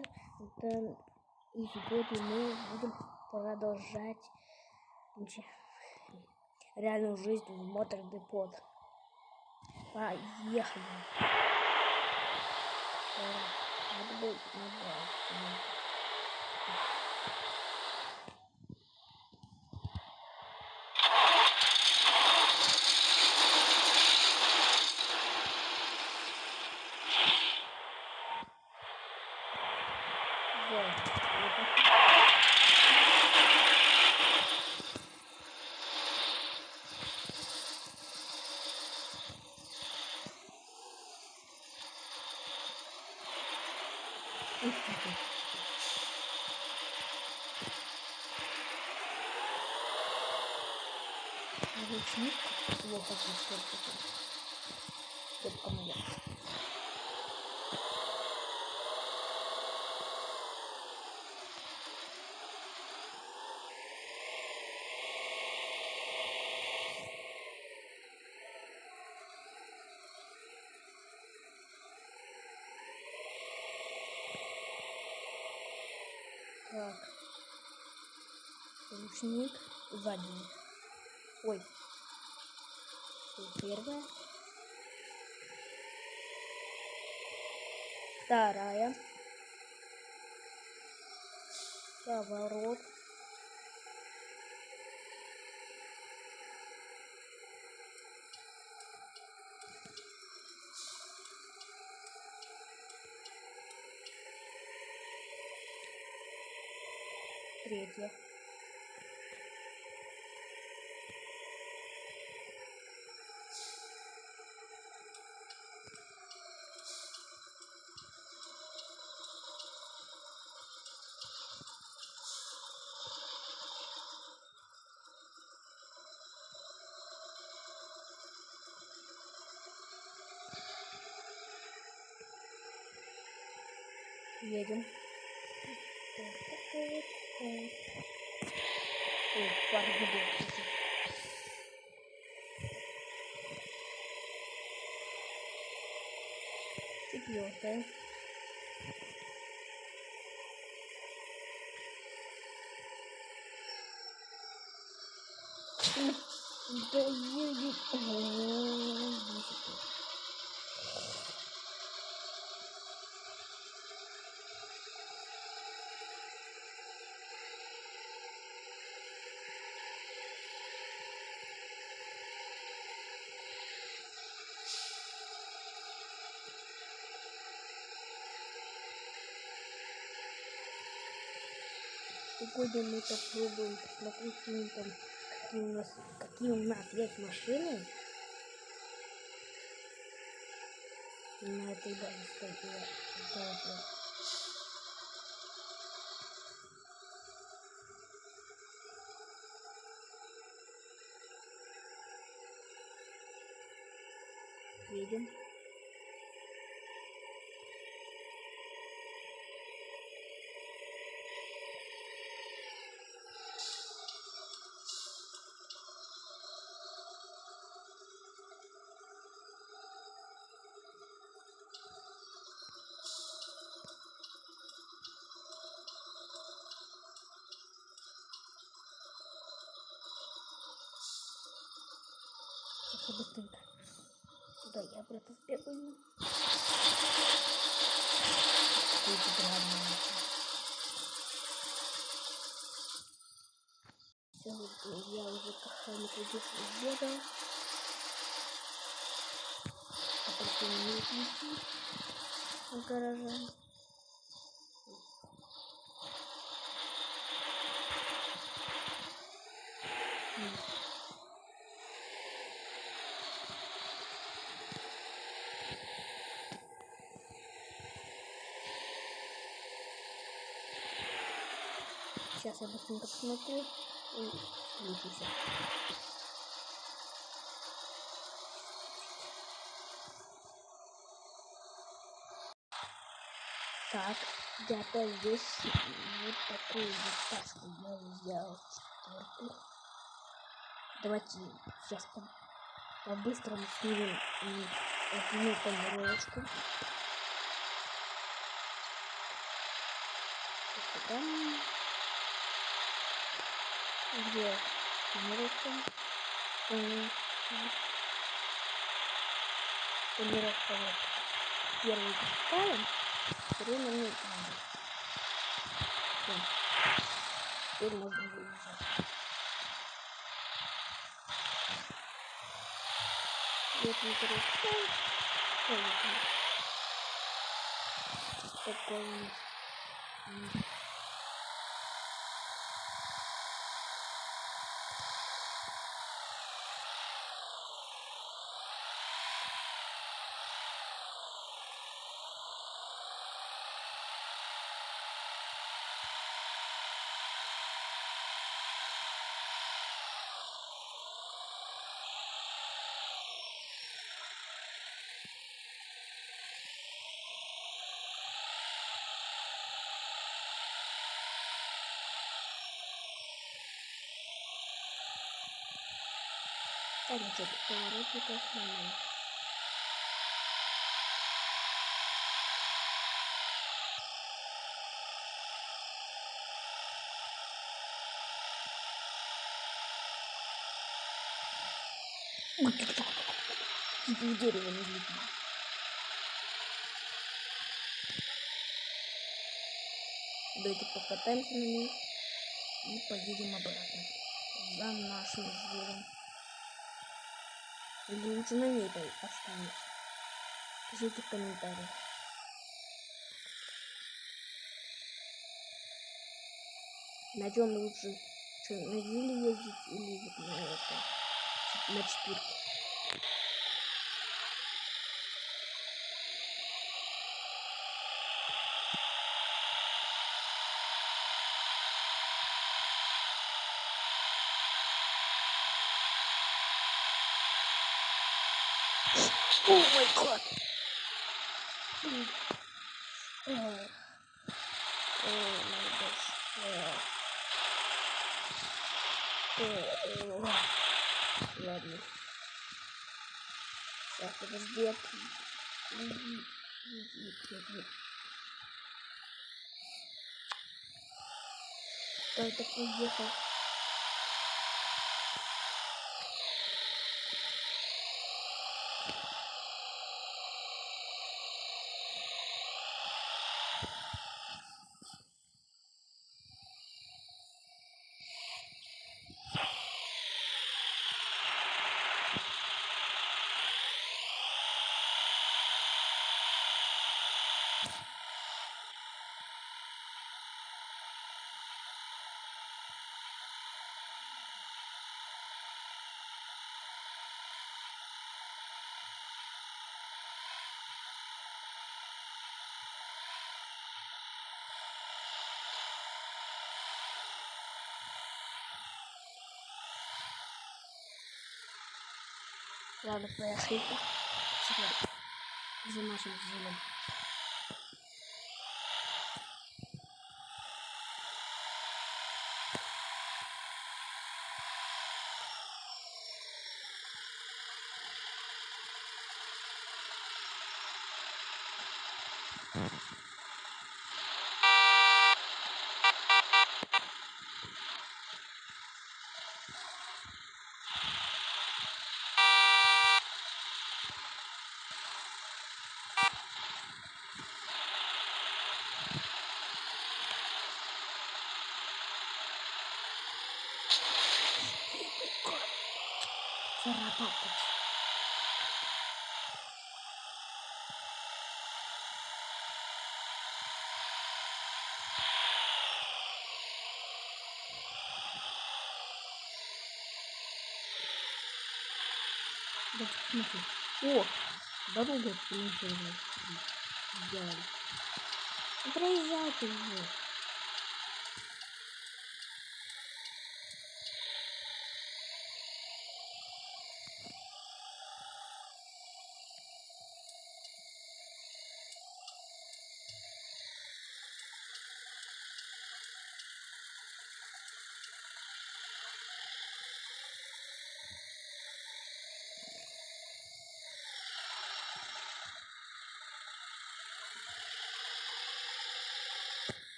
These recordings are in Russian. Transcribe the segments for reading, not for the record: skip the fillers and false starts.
это и сегодня мы будем продолжать реальную жизнь в Мотор Депот. Поехали. Надо будет Ручник плохо чувствуется. Только моя. Так. Ручник задний. Ой. Первая. Вторая. Поворот. Третья. Едем. Ой, пару гудов. Четвертая. Да едет. Сегодня мы попробуем посмотреть, какие у нас есть машины. На этой базе, кстати, тоже. Едем. Сейчас быстренько. Да, я просто сбегаю. Все, я уже как-то приду с года. А потом не идти в гараже. Сейчас я быстренько посмотрю и включусь. Так, где-то здесь вот такую вот тачку я взял, четвертую. Давайте сейчас по-быстрому снимем эту тонировочку. Там. Где тренировка? Тренировка вот. Первый ставим, второй на мне надо. Все. Теперь можно выезжать. Вот тренировка. Такой у нас. Так, что-то поворотников нормально. Чуть в дерево не влетело. Давайте покатаемся на них и поедем обратно за нашим зверем. Или лучше на ней останемся. Пишите в комментариях. На чем лучше? Что, на Зиле ездить или вот на это? На 4? О май гад! Ладно. Сейчас, подожди. Кто это поехал? Ладно, поехали. За нашим зелем. Заработать. Да, смотри. О, дорога сделали. Проезжайте его.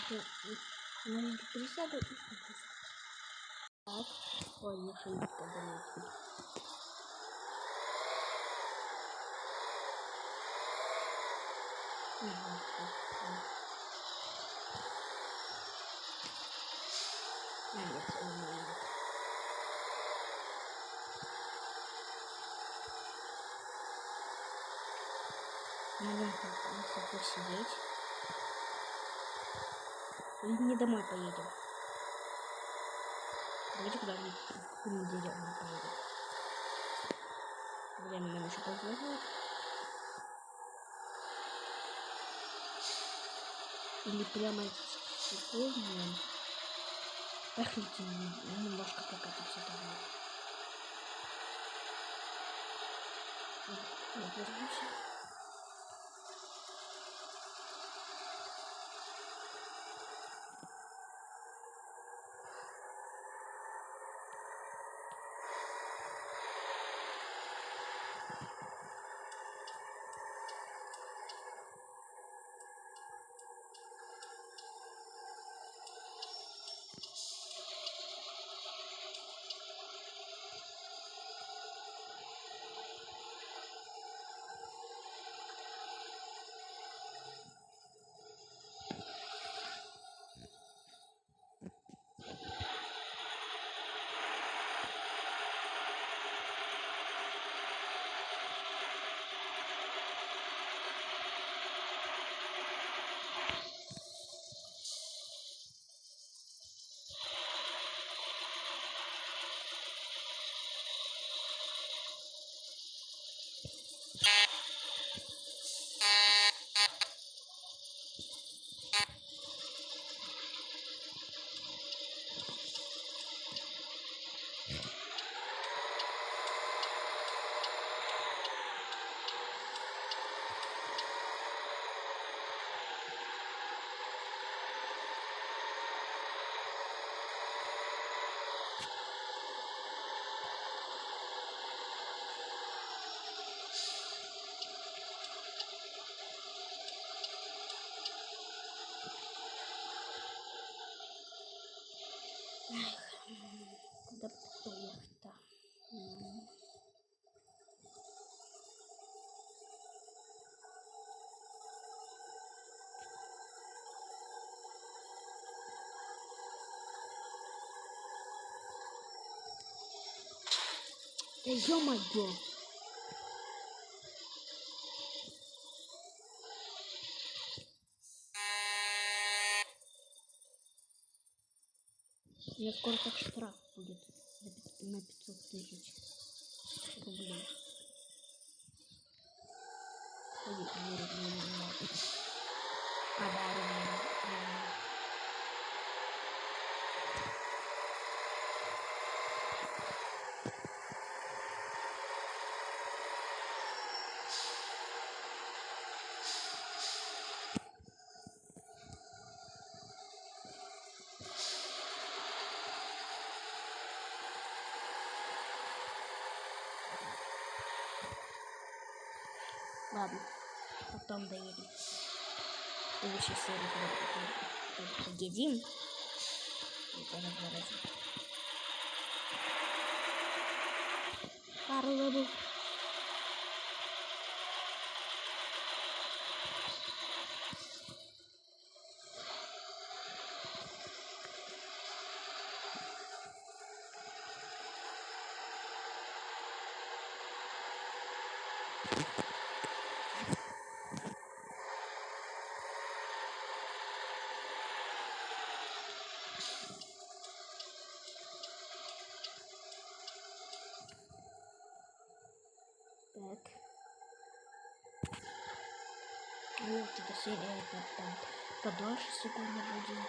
Ну, присяду и присяду. Так, поехали подойти. Нет, он не идет. Надо как-то посидеть. Или не домой поедем. Давайте куда-нибудь в деревню поедем. Время нам еще позволит. Или прямо сегодня. Пошлите немножко прокатимся домой. Вот, вернемся. Куда поехать-то? Да ё-моё! Мне скоро так штраф будет на 500 тысяч рублей. А, да, ровно. Ладно, потом доедем. В следующей серии когда поедем. Это разворачиваем. Пару левел. Так. Вот эта серия там подольше сегодня будет.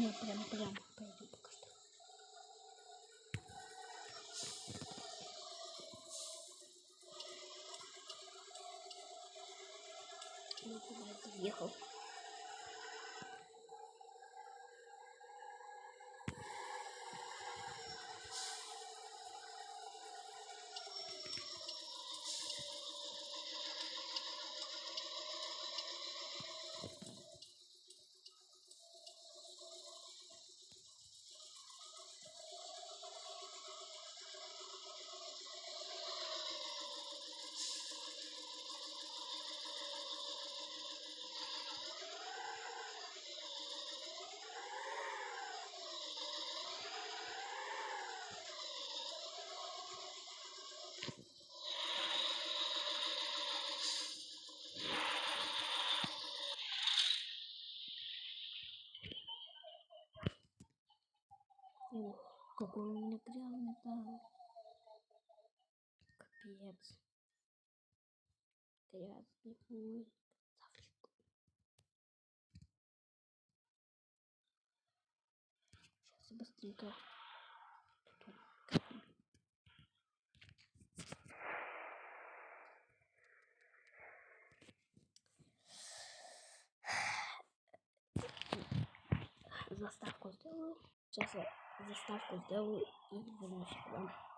Я прям пойду пока что. Ну, куда ты въехал? Ух, какой у меня грязный там. Капец. Грязный. Ой, красавчик. Сейчас быстренько. Заставку сделаю. Сейчас я заставку сделаю и вернусь к вам.